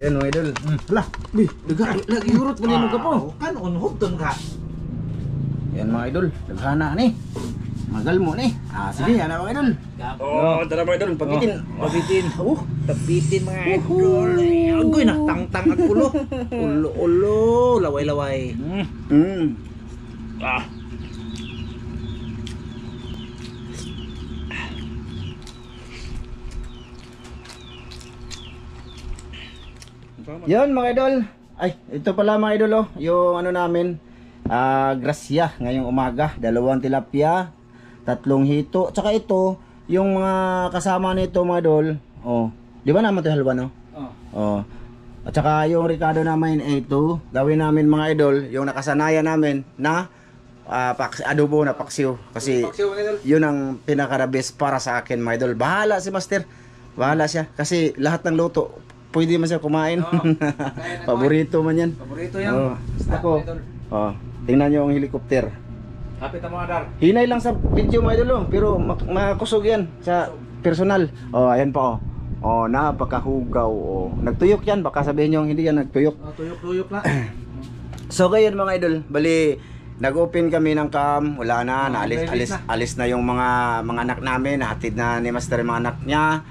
Yan mga idol. Lah, bih, lagi urut mo mo ka po. Kan unhog ton ka. Yan mga idol. Daghana ni. Magal mo ni. Sige, yan mga idol. Tara mga idol, pagitin. Pabitin. Tapitin mga idol. Agoy na tangtang at ulo. Ulo, laway-laway. Yan mga idol. Ay, ito pala mga idol oh. Yung ano namin, grasya ngayong umaga. 2 tilapia, 3 hito. Tsaka ito, yung mga kasama nito mga idol. Oh, di ba naman ito halwa no? Oh. At saka yung Ricardo namin ito, gawin namin mga idol, yung nakasanayan namin na adobo na paksiw. Kasi yun ang pinaka best para sa akin mga idol. Bahala si Master. Bahala siya. Kasi lahat ng luto, pwede man siya kumain. Paborito man yan. Paborito yan. Ako. Tingnan nyo ang helicopter. Kapit mo Adar. Hinay lang sa video mga idol, pero makusog yan sa personal. Ayan pa napakahugaw. Nagtuyok yan, baka sabihin nyo hindi yan nagtuyok. Tuyok na. So ngayon mga idol, bali nag-open kami ng cam, wala na, alis na yung mga anak namin, nahatid na ni Master yung mga anak niya.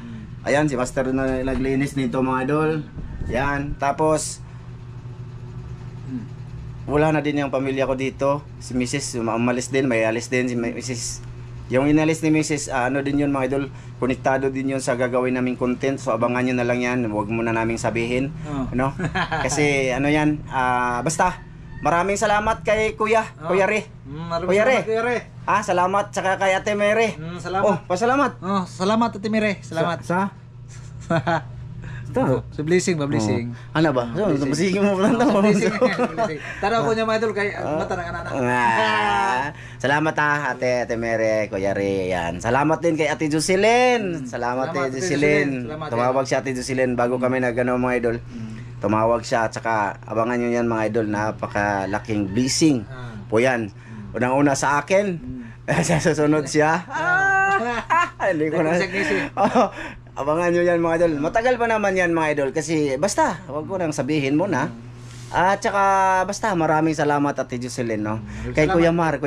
Ayan, si Master na naglinis nito mga idol. Yan, tapos wala na din yung pamilya ko dito. Si Mrs. umalis din, may alis din si Mrs. Yung inalis ni Mrs. Ano din yun mga idol, konektado din yun sa gagawin naming content. So abangan nyo na lang yan, huwag muna naming sabihin. Ano? Kasi ano yan, basta maraming salamat kay Kuya Re. Kuya Re. Salamat tsaka kay Ate Mere. Salamat. Pasalamat. Salamat Ate Mere. Salamat. Sa Sa blessing ba blessing? Ano ba? So, blessing mo lang daw. Tara ko niya mga idol kay mata ng anak. Salamat Ate Mere, Kuya Re. Yan. Salamat din kay Ate Jocelyn. Salamat Ate Jocelyn. Tumawag si Ate Jocelyn bago kami nagano mga idol. Tumawag siya at saka abangan nyo yan mga idol, napakalaking blessing po yan. Unang-una sa akin, sa susunod siya. Hindi ko na. Abangan nyo yan mga idol. Matagal pa naman yan mga idol kasi basta, huwag ko nang sabihin mo na. At saka basta maraming salamat Ate Jocelyn no. Kay Kuya Mar,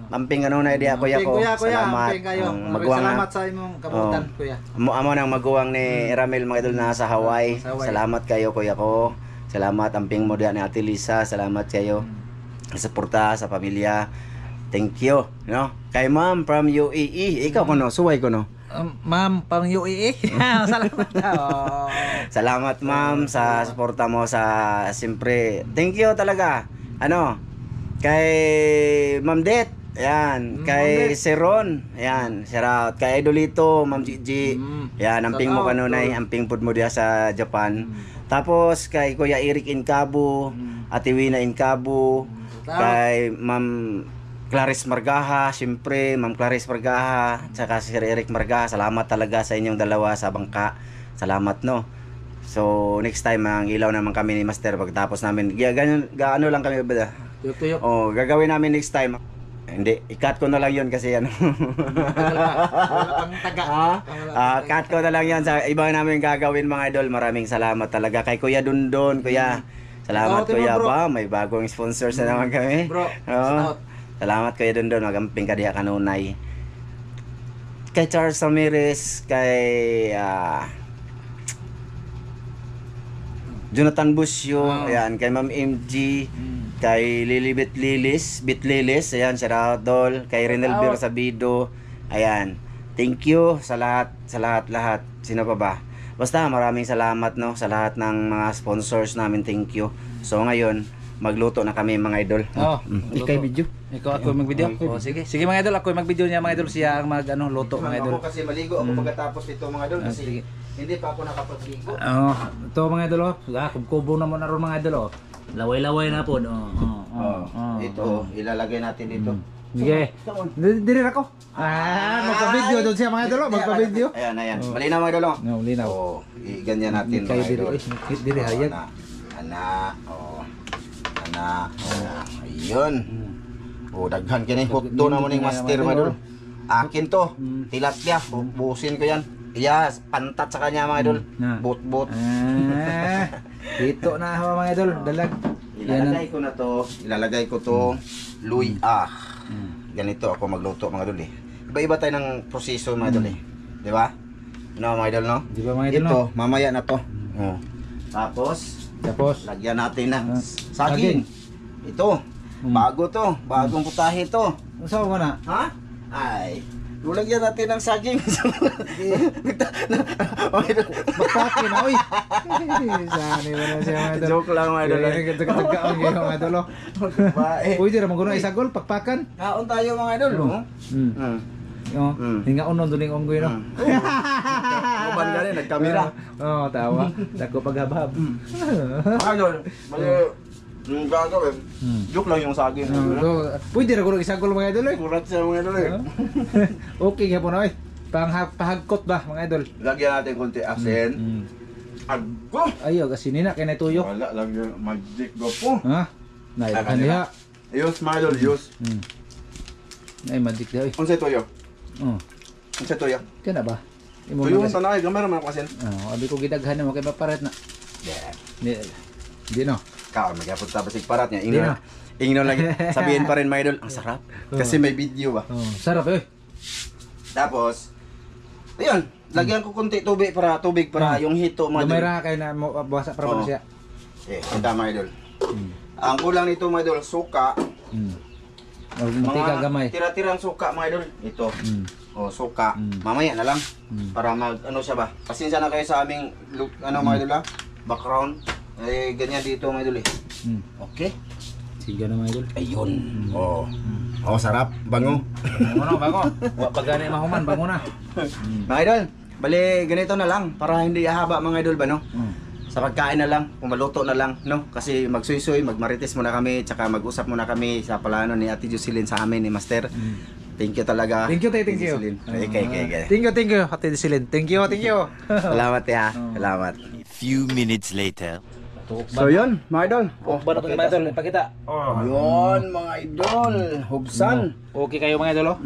amping ano na idea Kuya ko. Salamat. Salamat sa imong kabutan Kuya. Amo nang maguwang ni Ramel mga idol na sa Hawaii. Salamat kayo Kuya ko. Salamat amping mo diyan ni Ate Lisa. Salamat kayo. Sa suporta sa pamilya. Thank you no. Kay Ma'am from UAE. Ikaw kuno, suway ko no. Ma'am pang UAE. Salamat. Salamat ma'am sa suporta mo sa siyempre. Thank you talaga. Ano? Kay Ma'am Det. Ayan, kay Seron. Ayan, shout out kay Idolito, Ma'am Gigi. Ayan, amping mo kanunay, amping pud mo diha sa Japan. Tapos kay Kuya Eric Incabo, Ate Wina Incabo, kay Ma'am Clarice Margaha, siyempre, Ma'am Clarice Margaha, tsaka si Sir Eric Margaha, salamat talaga sa inyong dalawa sa bangka. Salamat no. So, next time ang ilaw naman kami ni Master pagtapos namin. Gaano lang kami ba? Tuyok-tuyok. Gagawin namin next time. Hindi, i-cut ko na lang 'yon kasi ano. Cut ko na lang 'yan sa iba namin gagawin mga idol. Maraming salamat talaga kay Kuya Dundon, Kuya. Salamat Kuya ba, may bagong sponsors na naman kami. Bro, salamat Kuya Dundon, magamping ka diha kanunay. Kay Charles Ramirez, kay Jonathan Busio, ayan, kay Ma'am MG, kay Lilibet Lilis, ayan, shout out Dol, kay Renel Bir Sabido, ayan. Thank you sa lahat. Sino pa ba? Basta maraming salamat no sa lahat ng mga sponsors namin. Thank you. So ngayon, magluto na kami mga idol. Ikay video. Ikaw ako mag-video. Sige mga idol, ako mag-video niya mga idol, siya ang luto mga idol. Ako kasi maligo ako pagkatapos nito mga idol kasi hindi pa ako nakapag-ligo. Ito mga idol kubo naman na ron mga idol Laway-laway na po. Ito, ilalagay natin dito. Sige. Diri ako. Magpa-video doon siya mga idol, magpa-video. Ayan. Malinaw mga idol. Malinaw. Ganyan natin mga idol. Diri hayag. Ayun. Daghan kini hotdo na mo ning Master mga idol. Akin to, tilapia, busin ko yan. Iya, pantat sa kanya mga idol. Bot-bot. Dito na mga idol, dalag. Ilalagay ko na to. Ilalagay ko to. Luya. Ganito ako magluto mga idol eh. Iba-iba tayo ng proseso mga idol eh. Di ba? No mga idol no? Di ba mga idol Ito, no? mamaya na to. Oh. Tapos, lagyan natin ng saging. Ito, bago to. Bagong putahe to. Saan mo na? Ha? Ay, lagyan natin ng saging. Bakpaki na, uy. Saan mo na siya mga idol. Joke lang mga idol. Tagagaon kayo mga idol. Pwede na maguna isagol, pakpakan. Kaon tayo mga idol. Oh. Hinga unon duling onggoy no. Uban ka rin, nagkamera. Oo, tawa. Dako paghabhab. Mga idol, bali, yung gagawin, joke lang yung saging. Pwede na kung isagol mga idol eh. Kurat siya mga idol eh. Okay nga po na eh. Pahagkot ba mga idol? Lagyan natin konti asin. Aggo! Ayo, kasi nina kay na tuyo. Wala, lagyan magic go po. Ha? Nailakan niya. Use mga idol, use. Ay, magic daw eh. Unsay toyo? Oh. Unsay toyo? Kaya na ba? Tuyo yung tanay, gamay naman ako asin. Abi ko gidaghan mo kay maparet na. Yeah. Di no. Kaon, magkapot tapos parat niya. Di na. Ingno lagi. Sabihin pa rin mga idol, ang sarap. Kasi may video ba? Sarap eh. Tapos, ayun, lagyan ko konti tubig para yung hito mga idol. Gamay ra kay na basa para siya. Kita mga idol. Ang kulang nito mga idol, suka. Mantika gamay. Tira-tirang suka mga idol. Ito. Suka. Mamaya na lang. Para ano siya ba? Pasensya na kayo sa aming look, mga idol background. Ganyan dito mga idol eh. Okay. Sige na mga idol. Ayun. Sarap. Bango. Bango. Wa pagani mahuman, bango na. Mga idol, bali ganito na lang para hindi haba mga idol ba no? Sa pagkain na lang, kung maluto na lang, no? Kasi magsuy-suy, magmarites muna kami, tsaka mag-usap muna kami sa plano ni Ate Jocelyn sa amin ni Master. Thank you talaga. Thank you. Okay. Thank you, Ate Jocelyn. Thank you. Salamat ya. Salamat. A few minutes later. So yun, mga idol. Ba na mga idol, pakita. Yun, mga idol. Hubsan. Okay kayo mga idol, oh?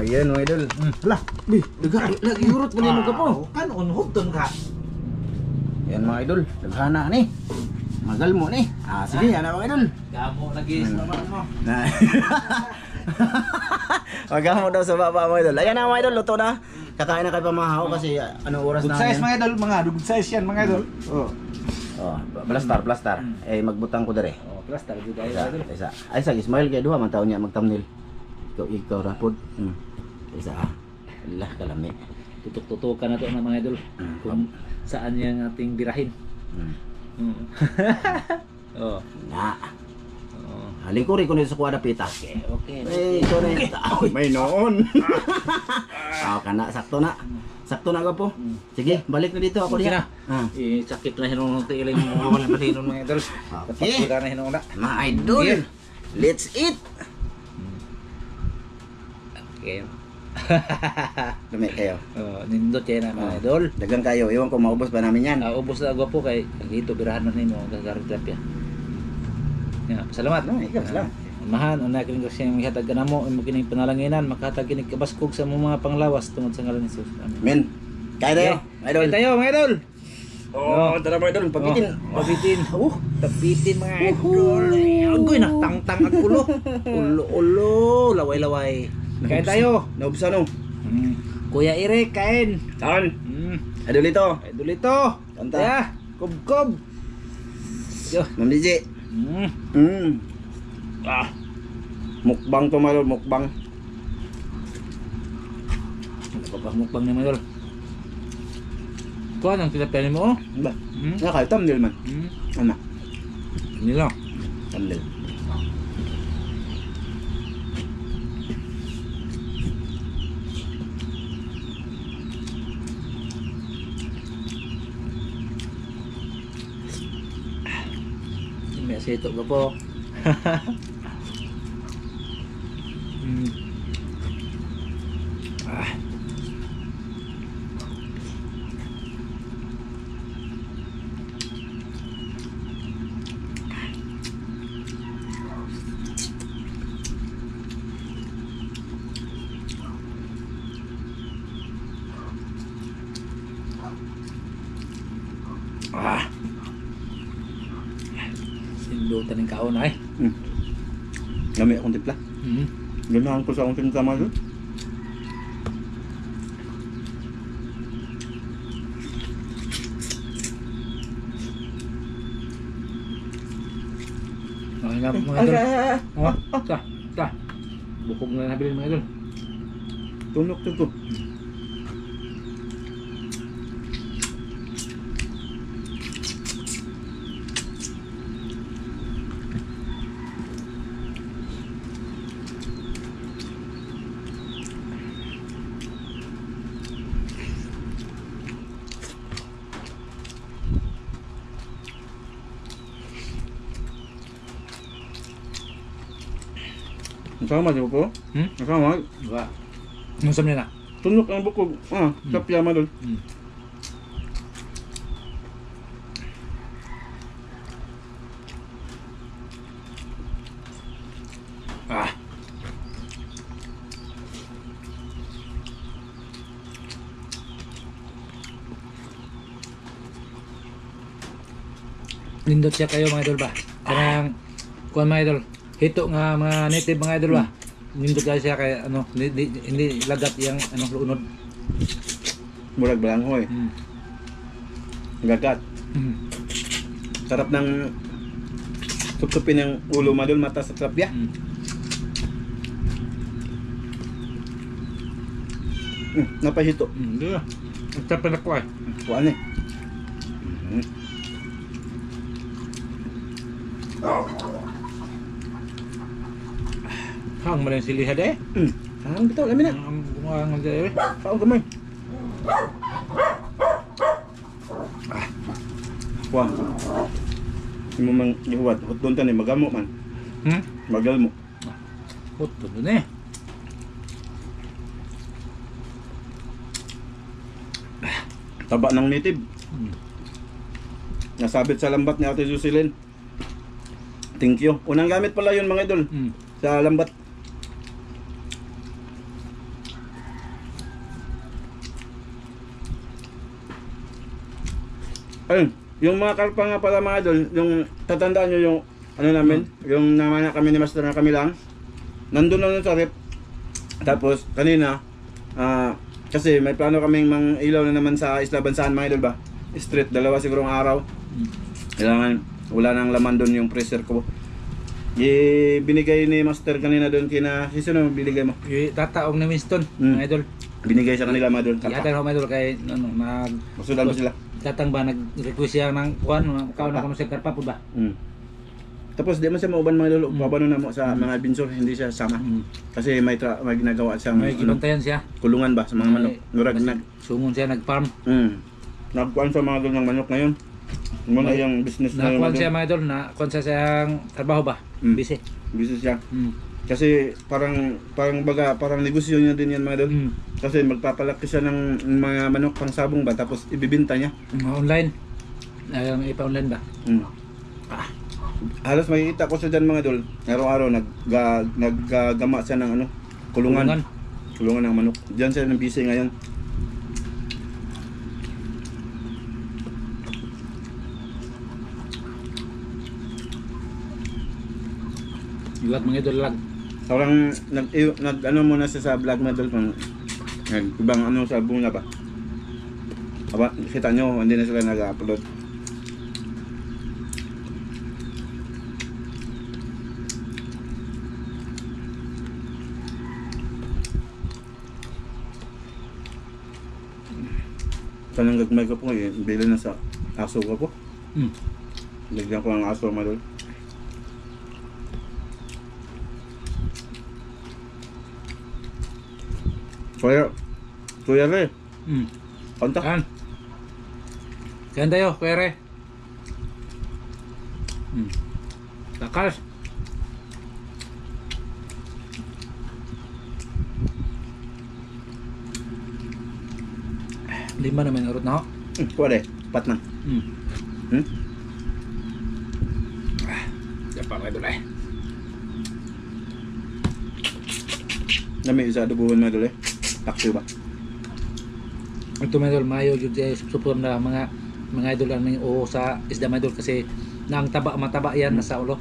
Yan mga idol. Lah, bi, lagi urut mo mo ka po. Kan unhod don ka. Yan mga idol. Daghana ni. Magal mo ni. Sige, yan mga idol. Gamo lagi sa naman mo. Magamo daw sa baba mga idol. Ayan na mga idol, luto na. Kakain na kayo pamahaw kasi anong oras na Good size mga idol, good size yan mga idol. Plastar. Magbutang ko dere. Plastar jud ay Isa, idol. isa. Ay sa Ismail kay duha man taon niya mag-thumbnail. Ikaw rapod. Isa. Allah kalami. Tutok-tutukan na to ng mga idol. Kung saan yung ating birahin. Oh. Na. Halingkuri ko nito sa kuwada pita. Okay. Ito na yun. May noon. Kana, sakto na. Sakto na po. Sige, balik na dito ako Okay diha. na. Sakit na hinong tiiling mo wala pa hinon mga idol. Okay. Tapos na hinong na. Mga idol, let's eat. Okay. Dumi kayo. Nindot yan na mga idol. Dagang kayo. Iwan ko maubos ba namin yan. Ubos na agwa po kay dito birahan na nimo gagaritap ya. Salamat. No, ikaw lang. Mahan, una kining kasi yung ihatag ka na mo, imo kining panalanginan, makatag kining kabaskog sa mga panglawas tungod sa ngalan ni Jesus. Amen. Men, kaya tayo. Idol. Kaya tayo mga idol. Tara mga idol, pagitin. Pabitin. Tapitin mga idol. Agoy na tangtang ang ulo. Ulo, laway-laway. Kaya tayo. Naubsan no. Kuya Eric, kain. Saan? Idol ito. Idol ito. Kanta. Kaya, kob-kob. Yo. Ma'am DJ. Mukbang to mga idol, mukbang. Mukbang ni mga idol. Kuha nang tinapyan mo, oh. Ba? Nakaya thumbnail man. Ano? Ini lang. Thumbnail. May asito ba po? Sindutan ng kaon ay. Lami akong timpla. Ganahan ko sa akong timpla mga idol. Okay na mga idol. Oh, ta. Bukog na nabilin mga idol. Tunok to. Nasama di ko? Nasama? Diba? Ano sa na? Tunok ang bukog. Sapya mga idol. Nindot siya kayo mga idol ba? Kanang kuan mga idol. Hito nga mga native mga idol ba? Nindot kayo siya kay ano hindi lagat yang ano lunod. Murag balanghoy. Gagat. Sarap ng supsupin ng ulo mga idol, mata sa trapya. Napahito. Hindi na. Ang sarap na ko ay. Kuan eh. Hang mo lang sili hade. Saan bitaw lamin na? Ang gumawa ng Saan gamay? Kuan. Imo mang gihuwat, hutdon tan ni magamo man. Magal mo. Puto dun eh. Taba ng native. Nasabit sa lambat ni Ate Jocelyn. Thank you. Unang gamit pala yun mga idol. Sa lambat. Ayun, yung mga karpa nga pala mga idol, yung tatandaan nyo yung ano namin, yung namana kami ni Master na kami lang. Nandun lang sa rep. Tapos kanina, kasi may plano kaming mang ilaw na naman sa Isla Bansaan mga idol ba? Street, dalawa sigurong araw. Kailangan, wala nang laman doon yung pressure ko. Binigay ni Master kanina doon kina, sino binigay mo? Tataong na Winston, mga idol. Binigay sa kanila mga doon. Yata na mga idol kay ano, Masudan mo sila. tatang ba nag-request siya ng kuan, kaon na kamo sa karpa po ba? Tapos di man siya mauban mga lolo, babano na mo sa mga binsor, hindi siya sama. Kasi may ginagawa siyang May gibantayan siya. kulungan ba sa mga manok. Murag Sungon siya nag-farm. Nagkuhan sa mga doon ng manok ngayon. Muna yung business na Nakuan siya mga idol, nakuan siya siyang trabaho ba? Busy. Business siya. Kasi parang negosyo niya din yan mga idol. Kasi magpapalaki siya ng mga manok pang sabong ba, tapos ibibinta niya. Online. Ipa-online ba? Halos makikita ko siya dyan mga idol. Araw-araw naggagama siya ng kulungan. Kulungan ng manok. Diyan siya ng busy ngayon. Iwat mga idol lag. Parang nag muna siya sa vlog mga idol. Ibang sa bunga ba. Aba, kita nyo, hindi na sila nag-upload. Kanang gagmay ko po ngayon, bili na sa aso ko po. Lagyan ko ang aso mga idol. Kuya Re. Kontak. Kain tayo, Kuya Re. Takas. Lima naman ang urot na ho. Pwede, pat na. Siya pa mga idol eh. Nami isa adobuhan mga idol eh. Takso ba? Ito mga idol, mayo yun siya supon na mga mga idol ang o sa isda mga idol kasi nang mataba yan nasa ulo.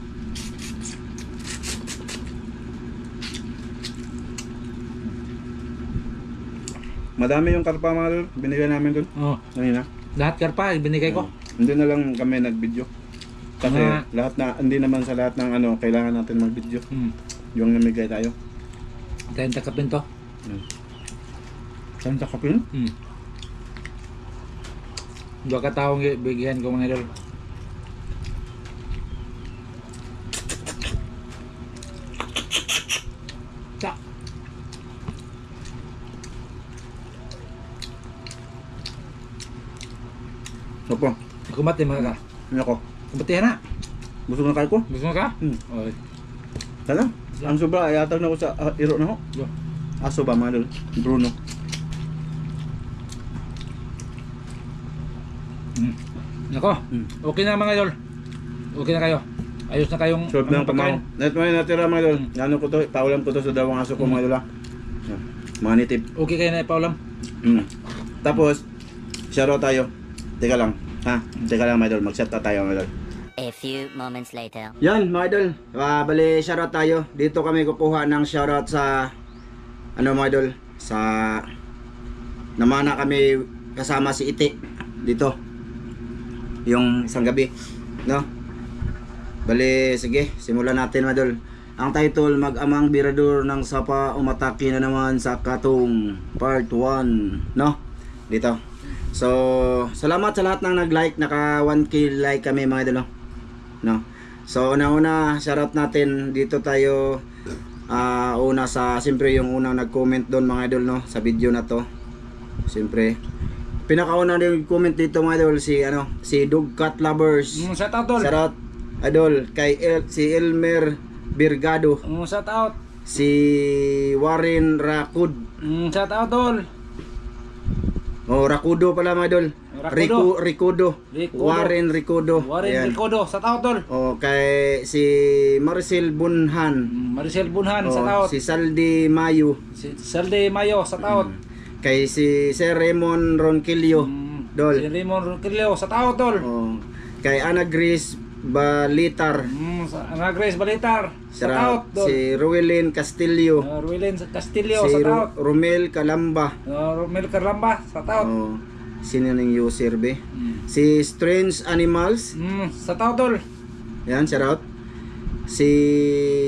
Madami yung karpa mga idol. Binigay namin doon. Oh, Kanina. lahat karpa binigay ko. Hindi na lang kami nag-video. Kasi lahat na, hindi naman sa lahat ng ano, kailangan natin mag-video. Yung namigay tayo. 30 kapin to. Saan sa kapin? Dua ka taong bigyan ko mga idol. Sa. Opo. Kumati mga ka. Ano ko? Kumatihan na. Gusto na kayo ko? Gusto mo ka? Okay. Sana? Ang sobra, ayatag na ko sa iro na ko. Yo. Aso ba mga idol? Bruno. Nako. Okay na mga idol. Okay na kayo. Ayos na kayong Solve lang pagkain. Net mo yung natira mga idol. Ano ko to? Paulam ko to sa dawang aso ko mga idol. Yan. Mga nitib. Okay kayo na ipaulam. Tapos, shoutout tayo. Teka lang. Ha? Teka lang mga idol. Mag-set na tayo mga idol. A few moments later. Yan mga idol, bali shoutout tayo. Dito kami kukuha ng shoutout sa ano mga idol, sa namana kami kasama si Iti dito yung isang gabi, no? Bali sige, simulan natin mga idol. Ang title, Mag-amang Birador ng Sapa umatake na naman sa Katong Part 1, no? Dito. So, salamat sa lahat ng nag-like, naka 1k like kami mga idol, no? So una-una shoutout natin dito tayo una sa siyempre yung unang nag-comment doon mga idol, no, sa video na to. Siyempre pinakauna din comment dito mga idol si Dogcat Lovers. Shout out tol. Shoutout idol kay si Elmer Birgado, Shout out. si Warren Rakud. Shout out tol. Oh, Rakudo pala mga idol. Rakudo. Ricudo. Warren Ricudo. Warren Ayan. Ricodo. Shout out tol. Oh, kay si Maricel Bunhan. Maricel Bunhan. Oh, Shout out. si Saldi Mayo. Si Salde Mayo. Shout out. Kay si Sir Raymond Ronquillo. Dol. Si Raymond Ronquillo. Shout out tol. Oh, kay Ana Grace Balitar. Ana Grace Balitar. Shout out tol. Si Ruelin Castillo. Ruelen Castillo. Si Shout out. Romel Calamba. Romel Carlamba. Shout out. Oh, sino ning user be? Si Strange Animals. Shout out tol. Yan, shout out. Si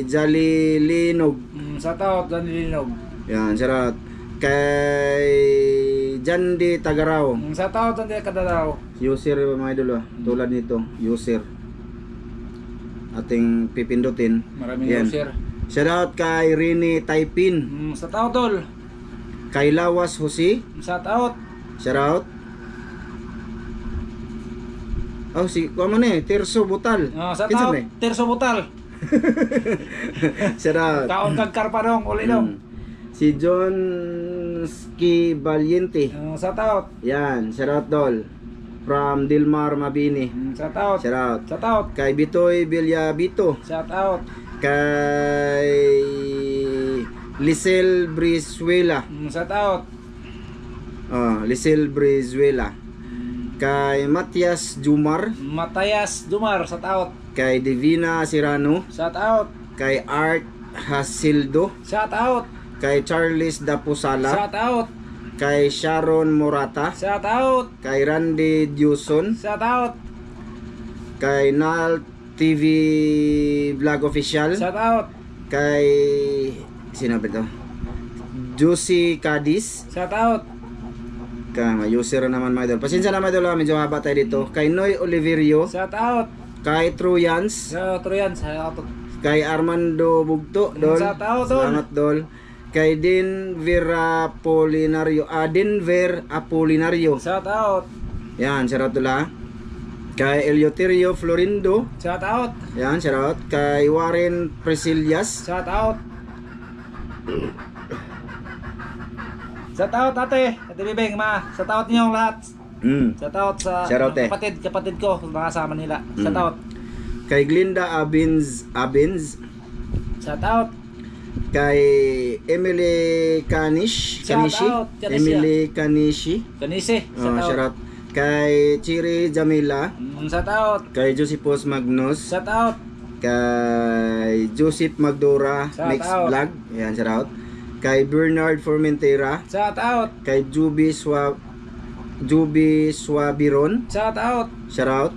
Jali Linog. Shout out Danilinog. Yan, shout out. Kay Jandi Tagaraw. Shout out ang kadalaw. User mga idol, tulad nito, user. Ating pipindutin. Maraming Yan. user. Shout out kay Rini Taipin. Shout out tol. Kay Lawas Jose. Shout out. Shout out. Oh, si kuha man Tirso Butal. Shout Kinsa out. man Terso Butal. Shout out. Kaon kag karpa dong, uli dong. Si John Ski Valiente. Shout out. Yan, shout out dol. From Dilmar Mabini. Shout out. Shout out. Shout out. Kay Bitoy Villabito. Shout out. Kay Lisel Brizuela. Shout out. Lisel Brizuela. Kay Matias Jumar. Matayas Dumar. Shout out. Kay Divina Sirano. Shout out. Kay Art Hasildo. Shout out. Kay Charles Dapusala. Shout out. Kay Sharon Morata. Shout out. Kay Randy Diuson. Shout out. Kay Nal TV Vlog Official. Shout out. Kay sino ba ito? Juicy Cadiz. Shout out. May user naman mga idol. Pasensya na mga idol, medyo haba tayo dito. Kay Noy Oliverio. Shout out. Kay Truyans. Shout out. Shout out. Kay Armando Bugto. Dol. Shout out, Dol. Salamat Dol. Kay Denver Apolinario. Denver Apolinario. Shout out. Yan, shout out tula. Kay Eleuterio Florindo. Shout out. Yan, shout out. Kay Warren Presillas. Shout out. Shout out ate. Ate Bibeng, ma. Shout out niyo lahat. Shout out sa Shout out, eh. kapatid ko, nakasama nila. Shout out. Kay Glinda Abins. Shout out. Kay Emily Shout out, Kanishi. Emily Kanishi. Kanise. Shout out. Kay Chiri Jamila. Shout out. Kay Josephus Magnus. Shout out. Kay Joseph Magdora Shout Mix out. Vlog. Ayan, shout out. Kay Bernard Formentera. Shout out. Kay Juby Swabiron. Shout out. Shout out.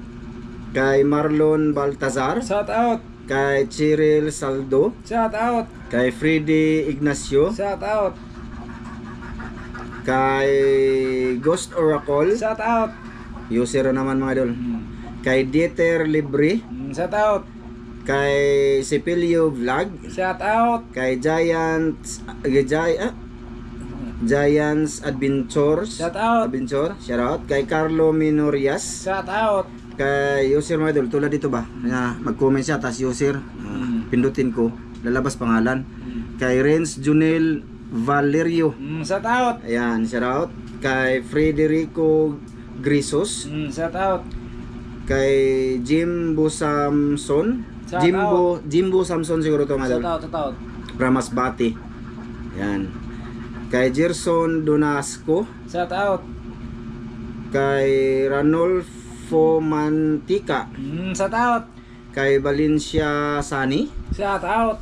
Kay Marlon Baltazar. Shout out. Kay Cyril Saldo. Shout out. Kay Freddy Ignacio. Shout out. Kay Ghost Oracle. Shout out. User naman mga idol. Kay Dieter Libre. Shout out. Kay Sepilio Vlog. Shout out. Kay Giants Adventures. Shout out. Adventure. Shout out. Kay Carlo Minorias. Shout out. Kay user mga idol. Tulad dito ba? Na mag-comment siya tas user. Pindutin ko. Lalabas pangalan. Kay Renz Junel Valerio. Shout out. Ayan, shout out. Kay Federico Grisos. Shout out. Kay Jimbo Samson. Shout Jimbo Samson siguro to Shout madal. out. Shout out. Ramasbati. Ayan. Kay Gerson Donasco. Shout out. Kay Ranolfo Mantika. Shout out. Kay Valencia Sani. Shout out.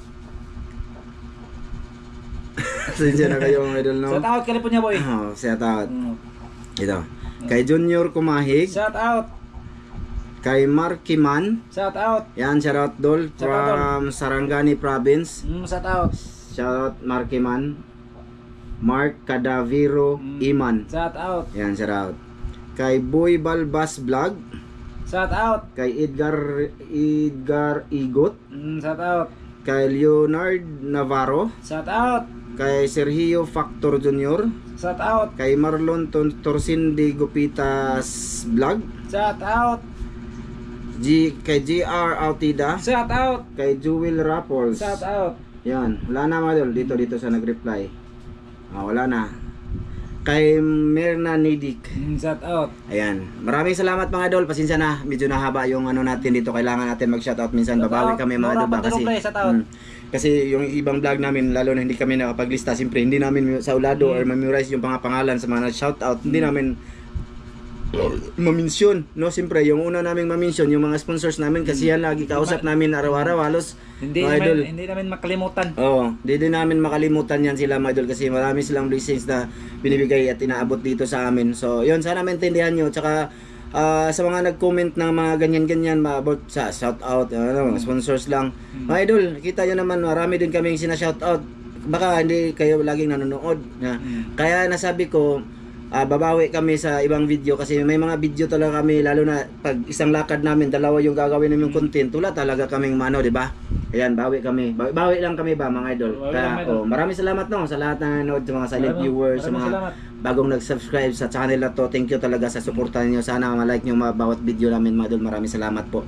Sinsya na kayo mga idol, no? Shout out California boy. Oh, shout out. Ito. Kay Junior Kumahig. Shout out. Kay Marky Man. Shout out. Yan, shout out Dol Shout out, from Sarangani Province. Shout out. Shout out Marky Man. Mark Cadaviro Iman. Shout out. Yan, shout out. Kay Boy Balbas Vlog. Shout out. Kay Edgar Igot. Shout out. Kay Leonard Navarro. Shout out. Kay Sergio Factor Jr. Shout out. Kay Marlon Torsindi Gupitas Vlog. Shout out. Kay JR Autida. Shout out. Kay Jewel Rapples. Shout out. Yan, wala na mga idol. Dito sa nag-reply. Wala na. Kay Mirna Nidik. Shout out. Ayan. Maraming salamat mga idol. Pasensya na. Medyo nahaba yung ano natin dito. Kailangan natin mag-shoutout minsan. Babawi kami mga idol ba? Kasi yung ibang vlog namin, lalo na hindi kami nakapaglista, siyempre hindi namin sa ulado or memorize yung mga pangalan sa mga shoutout. Hindi namin ma-mention, no? Siyempre, yung una naming ma-mention, yung mga sponsors namin, kasi yan lagi kausap namin araw-araw, halos Hindi mga idol. hindi namin makalimutan. Oo, hindi din namin makalimutan yan sila mga idol kasi marami silang blessings na binibigay at inaabot dito sa amin. So, yun, sana maintindihan nyo. Tsaka, sa mga nag-comment ng mga ganyan-ganyan about sa shoutout, sponsors lang. Mga idol, kita nyo naman, marami din kaming sina-shoutout. Baka hindi kayo laging nanonood. Kaya nasabi ko, babawi kami sa ibang video kasi may mga video talaga kami, lalo na pag isang lakad namin, dalawa yung gagawin namin content, wala talaga kaming mano, di ba? Ayan, bawi kami. Bawi lang kami ba mga idol? Kaya, maraming salamat no sa lahat na nanonood, sa mga silent viewers, sa mga bagong nag-subscribe sa channel na to. Thank you talaga sa suporta niyo. Sana ma-like niyo bawat video namin mga idol. Maraming salamat po.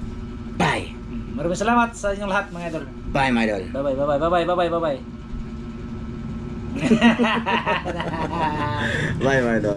Bye! Maraming salamat sa inyong lahat mga idol. Bye mga idol. Bye bye bye bye bye bye bye bye. Bye mga idol.